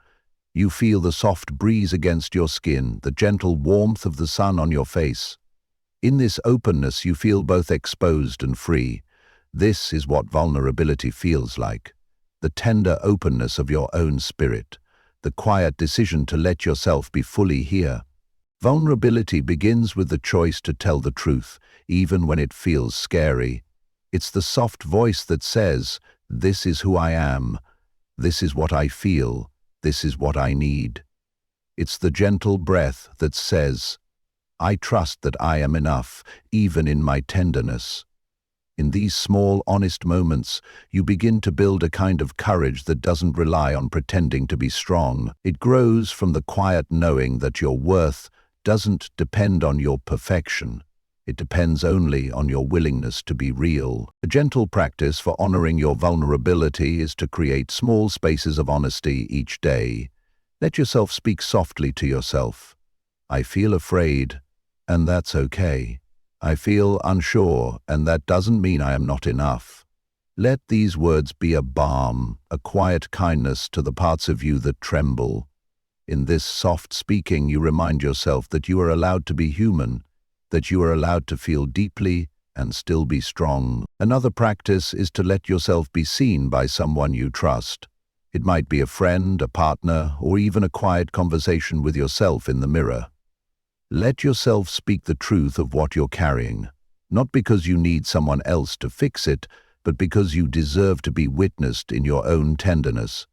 You feel the soft breeze against your skin, the gentle warmth of the sun on your face. In this openness, you feel both exposed and free. This is what vulnerability feels like. The tender openness of your own spirit, the quiet decision to let yourself be fully here. Vulnerability begins with the choice to tell the truth, even when it feels scary. It's the soft voice that says, "This is who I am. This is what I feel. This is what I need." It's the gentle breath that says, "I trust that I am enough, even in my tenderness." In these small, honest moments, you begin to build a kind of courage that doesn't rely on pretending to be strong. It grows from the quiet knowing that your worth doesn't depend on your perfection. It depends only on your willingness to be real. A gentle practice for honoring your vulnerability is to create small spaces of honesty each day. Let yourself speak softly to yourself. "I feel afraid, and that's okay. I feel unsure, and that doesn't mean I am not enough." Let these words be a balm, a quiet kindness to the parts of you that tremble. In this soft speaking, you remind yourself that you are allowed to be human, that you are allowed to feel deeply and still be strong. Another practice is to let yourself be seen by someone you trust. It might be a friend, a partner, or even a quiet conversation with yourself in the mirror. Let yourself speak the truth of what you're carrying, not because you need someone else to fix it, but because you deserve to be witnessed in your own tenderness.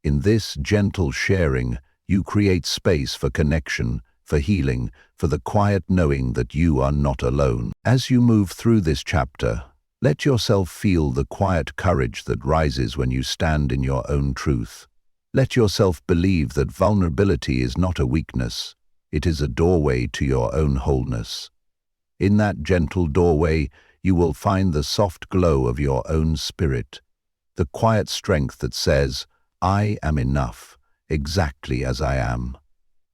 In this gentle sharing, you create space for connection, for healing, for the quiet knowing that you are not alone. As you move through this chapter, let yourself feel the quiet courage that rises when you stand in your own truth. Let yourself believe that vulnerability is not a weakness. It is a doorway to your own wholeness. In that gentle doorway, you will find the soft glow of your own spirit, the quiet strength that says, "I am enough, exactly as I am."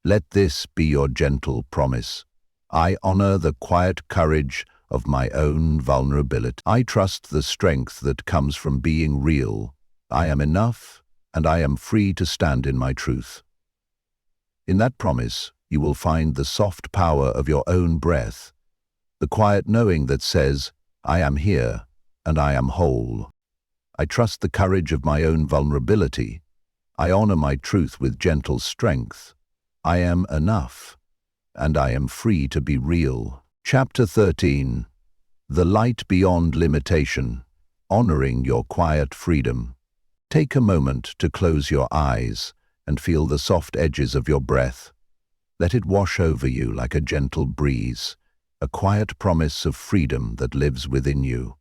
Let this be your gentle promise. I honor the quiet courage of my own vulnerability. I trust the strength that comes from being real. I am enough, and I am free to stand in my truth. In that promise, you will find the soft power of your own breath, the quiet knowing that says, "I am here, and I am whole." I trust the courage of my own vulnerability. I honor my truth with gentle strength. I am enough, and I am free to be real. Chapter 13. The Light Beyond Limitation. Honoring your quiet freedom. Take a moment to close your eyes and feel the soft edges of your breath. Let it wash over you like a gentle breeze, a quiet promise of freedom that lives within you.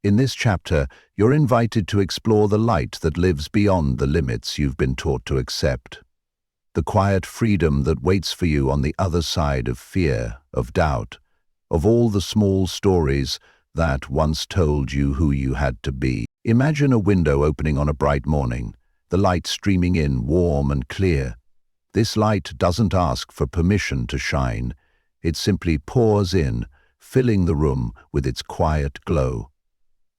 In this chapter, you're invited to explore the light that lives beyond the limits you've been taught to accept. The quiet freedom that waits for you on the other side of fear, of doubt, of all the small stories that once told you who you had to be. Imagine a window opening on a bright morning, the light streaming in warm and clear. This light doesn't ask for permission to shine. It simply pours in, filling the room with its quiet glow.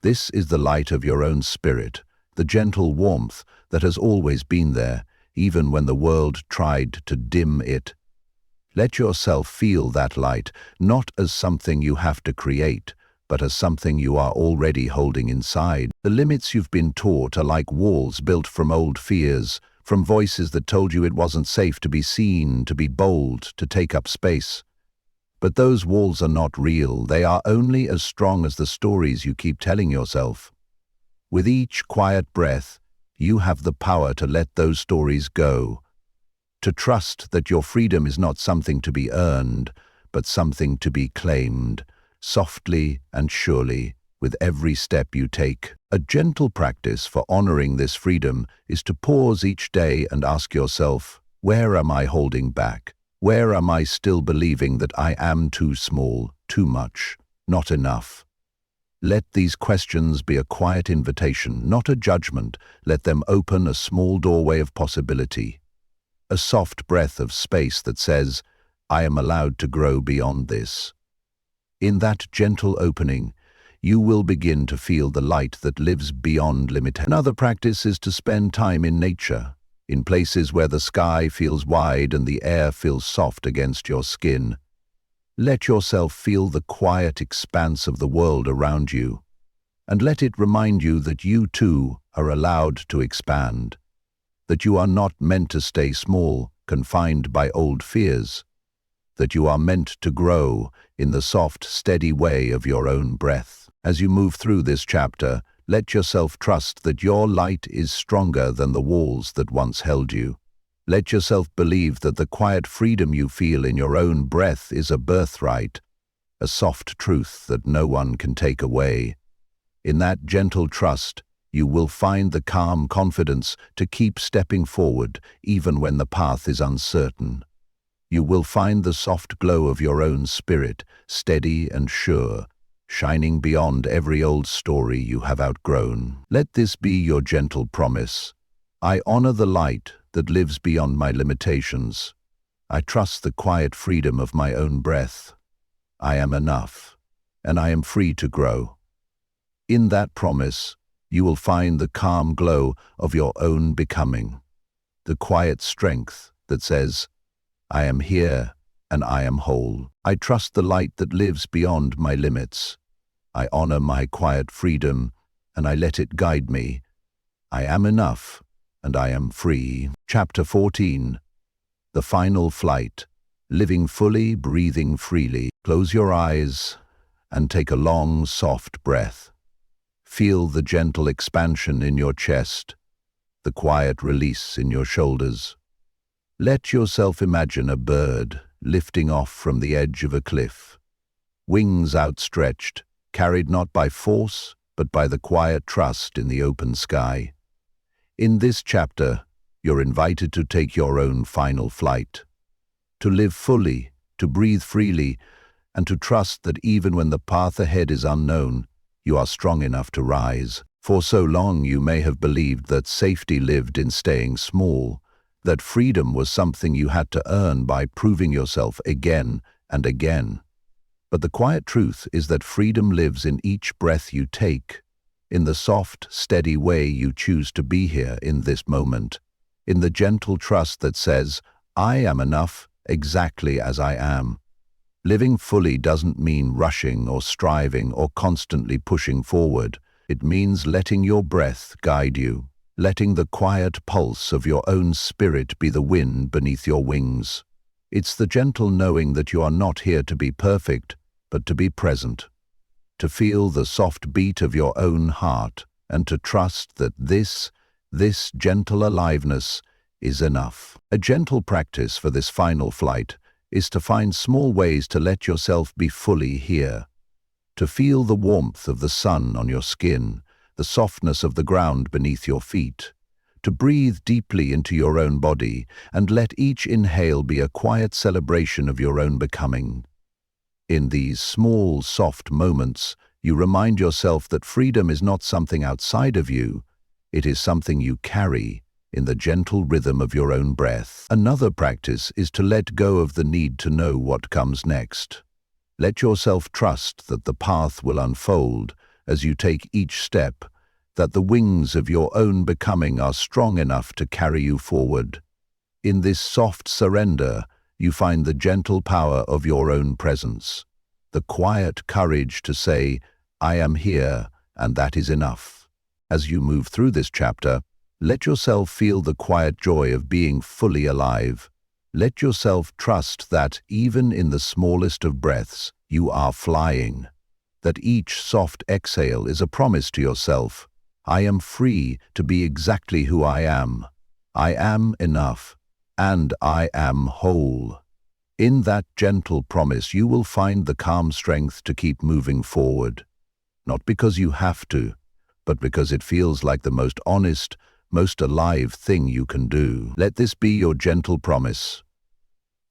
This is the light of your own spirit, the gentle warmth that has always been there, even when the world tried to dim it. Let yourself feel that light, not as something you have to create, but as something you are already holding inside. The limits you've been taught are like walls built from old fears, from voices that told you it wasn't safe to be seen, to be bold, to take up space. But those walls are not real. They are only as strong as the stories you keep telling yourself. With each quiet breath, you have the power to let those stories go, to trust that your freedom is not something to be earned, but something to be claimed, softly and surely, with every step you take. A gentle practice for honoring this freedom is to pause each day and ask yourself, where am I holding back? Where am I still believing that I am too small, too much, not enough? Let these questions be a quiet invitation, not a judgment. Let them open a small doorway of possibility, a soft breath of space that says, I am allowed to grow beyond this. In that gentle opening, you will begin to feel the light that lives beyond limitations. Another practice is to spend time in nature, in places where the sky feels wide and the air feels soft against your skin. Let yourself feel the quiet expanse of the world around you, and let it remind you that you too are allowed to expand, that you are not meant to stay small, confined by old fears, that you are meant to grow in the soft, steady way of your own breath. As you move through this chapter, let yourself trust that your light is stronger than the walls that once held you. Let yourself believe that the quiet freedom you feel in your own breath is a birthright, a soft truth that no one can take away. In that gentle trust, you will find the calm confidence to keep stepping forward even when the path is uncertain. You will find the soft glow of your own spirit, steady and sure, shining beyond every old story you have outgrown. Let this be your gentle promise. I honor the light that lives beyond my limitations. I trust the quiet freedom of my own breath. I am enough, and I am free to grow. In that promise, you will find the calm glow of your own becoming, the quiet strength that says, I am here and I am whole. I trust the light that lives beyond my limits. I honor my quiet freedom and I let it guide me. I am enough and I am free. Chapter 14. The Final Flight. Living fully, breathing freely. Close your eyes and take a long, soft breath. Feel the gentle expansion in your chest, the quiet release in your shoulders. Let yourself imagine a bird lifting off from the edge of a cliff, wings outstretched, carried not by force, but by the quiet trust in the open sky. In this chapter, you're invited to take your own final flight, to live fully, to breathe freely, and to trust that even when the path ahead is unknown, you are strong enough to rise. For so long you may have believed that safety lived in staying small, that freedom was something you had to earn by proving yourself again and again. But the quiet truth is that freedom lives in each breath you take, in the soft, steady way you choose to be here in this moment, in the gentle trust that says, I am enough exactly as I am. Living fully doesn't mean rushing or striving or constantly pushing forward. It means letting your breath guide you, letting the quiet pulse of your own spirit be the wind beneath your wings. It's the gentle knowing that you are not here to be perfect, but to be present, to feel the soft beat of your own heart, and to trust that this gentle aliveness is enough. A gentle practice for this final flight is to find small ways to let yourself be fully here, to feel the warmth of the sun on your skin, the softness of the ground beneath your feet, to breathe deeply into your own body and let each inhale be a quiet celebration of your own becoming. In these small, soft moments, you remind yourself that freedom is not something outside of you, it is something you carry in the gentle rhythm of your own breath. Another practice is to let go of the need to know what comes next. Let yourself trust that the path will unfold as you take each step, that the wings of your own becoming are strong enough to carry you forward. In this soft surrender, you find the gentle power of your own presence, the quiet courage to say, I am here, and that is enough. As you move through this chapter, let yourself feel the quiet joy of being fully alive. Let yourself trust that, even in the smallest of breaths, you are flying, that each soft exhale is a promise to yourself, I am free to be exactly who I am enough, and I am whole. In that gentle promise, you will find the calm strength to keep moving forward, not because you have to, but because it feels like the most honest, most alive thing you can do. Let this be your gentle promise.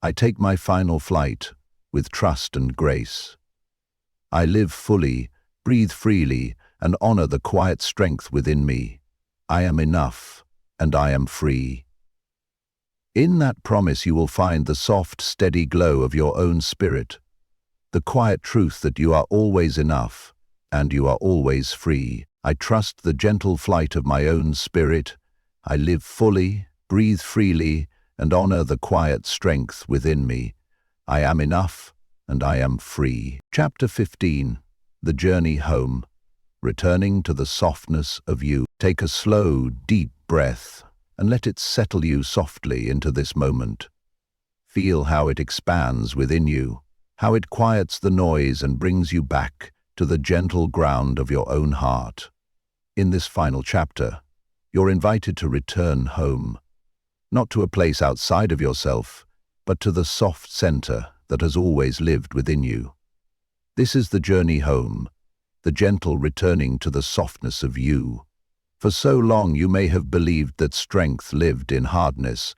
I take my final flight with trust and grace. I live fully, breathe freely, and honor the quiet strength within me. I am enough, and I am free. In that promise you will find the soft, steady glow of your own spirit, the quiet truth that you are always enough, and you are always free. I trust the gentle flight of my own spirit. I live fully, breathe freely, and honor the quiet strength within me. I am enough, and I am free. Chapter 15. The Journey Home. Returning to the softness of you. Take a slow, deep breath and let it settle you softly into this moment. Feel how it expands within you, how it quiets the noise and brings you back to the gentle ground of your own heart. In this final chapter, you're invited to return home, not to a place outside of yourself, but to the soft center that has always lived within you. This is the journey home, the gentle returning to the softness of you. For so long you may have believed that strength lived in hardness,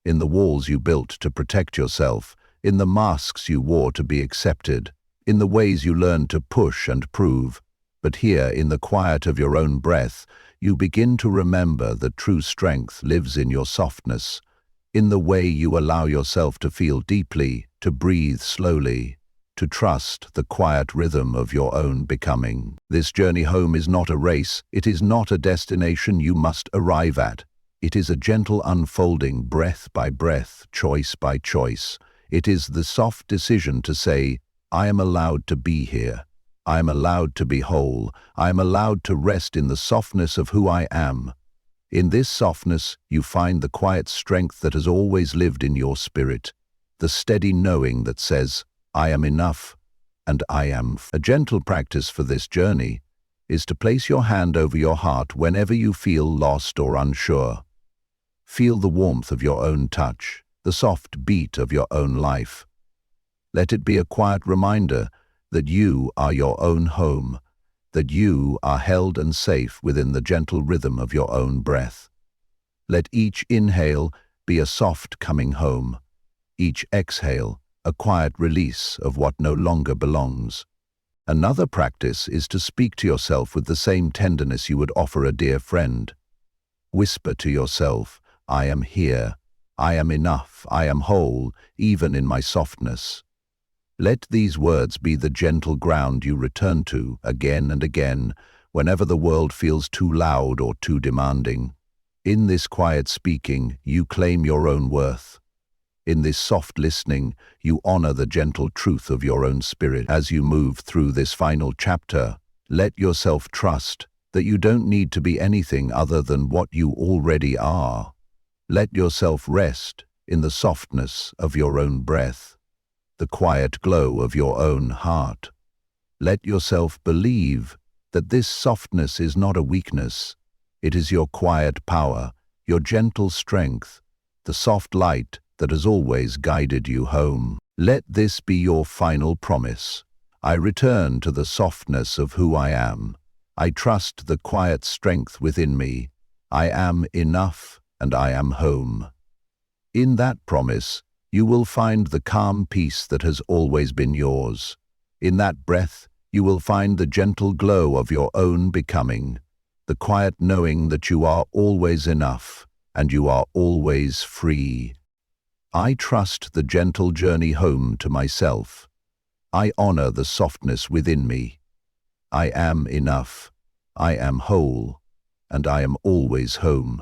in the walls you built to protect yourself, in the masks you wore to be accepted, in the ways you learned to push and prove. But here, in the quiet of your own breath, you begin to remember that true strength lives in your softness, in the way you allow yourself to feel deeply, to breathe slowly, to trust the quiet rhythm of your own becoming. This journey home is not a race. It is not a destination you must arrive at. It is a gentle unfolding, breath by breath, choice by choice. It is the soft decision to say, I am allowed to be here. I am allowed to be whole. I am allowed to rest in the softness of who I am. In this softness, you find the quiet strength that has always lived in your spirit, the steady knowing that says, I am enough, and I am. A gentle practice for this journey is to place your hand over your heart whenever you feel lost or unsure. Feel the warmth of your own touch, the soft beat of your own life. Let it be a quiet reminder that you are your own home, that you are held and safe within the gentle rhythm of your own breath. Let each inhale be a soft coming home, each exhale a quiet release of what no longer belongs. Another practice is to speak to yourself with the same tenderness you would offer a dear friend. Whisper to yourself, I am here, I am enough, I am whole, even in my softness. Let these words be the gentle ground you return to again and again, whenever the world feels too loud or too demanding. In this quiet speaking, you claim your own worth. In this soft listening, you honor the gentle truth of your own spirit. As you move through this final chapter, let yourself trust that you don't need to be anything other than what you already are. Let yourself rest in the softness of your own breath, the quiet glow of your own heart. Let yourself believe that this softness is not a weakness. It is your quiet power, your gentle strength, the soft light that has always guided you home. Let this be your final promise. I return to the softness of who I am. I trust the quiet strength within me. I am enough, and I am home. In that promise, you will find the calm peace that has always been yours. In that breath, you will find the gentle glow of your own becoming, the quiet knowing that you are always enough, and you are always free. I trust the gentle journey home to myself. I honor the softness within me. I am enough, I am whole, and I am always home.